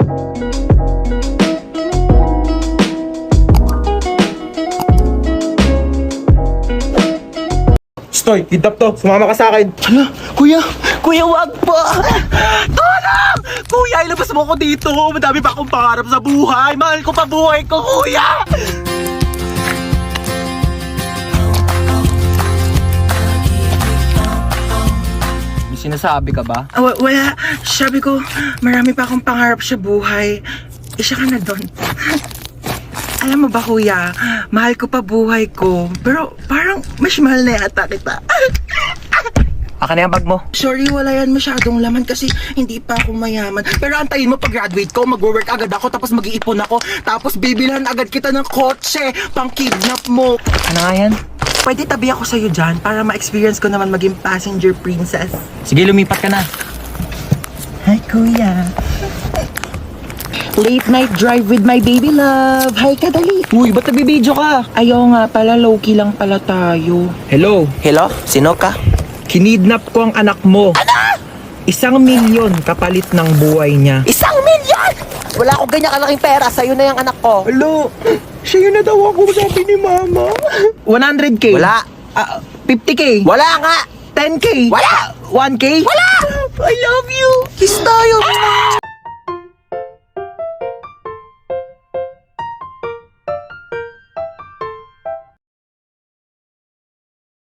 Stoy, kidnap to. Sumama ka sa akin. Hala, kuya, wag po. Tulong! Kuya, ilabas mo ko dito. Madami pa akong pangarap sa buhay. Mahal ko pa buhay ko, kuya. May sinasabi ka ba? Wala. Sabi ko, marami pa akong pangarap sa buhay. Isa ka na doon. Alam mo ba, kuya, mahal ko pa buhay ko. Pero parang mas mahal na yata kita. Aka na yung bag mo. Sorry, wala yan masyadong laman kasi hindi pa ako mayaman. Pero antayin mo, pag-graduate ko, mag-work agad ako, tapos mag-iipon ako. Tapos bibilhan agad kita ng kotse, pang-kidnap mo. Ano nga yan? Pwede tabi ako sa'yo dyan para ma-experience ko naman maging passenger princess. Sige, lumipat ka na. Hi, kuya. Late night drive with my baby love. Hi, kadali. Uy, ba't nabibidyo ka? Ayaw nga pala, low-key lang pala tayo. Hello, Hello? Sino ka? kinidnap ko ang anak mo. Ano? 1,000,000 kapalit ng buhay niya. 1,000,000! Wala akong ganyan kalaking pera. Sa'yo na yung anak ko. Hello, sa'yo na daw ako, sabi ni mama. 100K? Wala. 50K? Wala nga! 10K? Wala! 1K? Wala! I love you!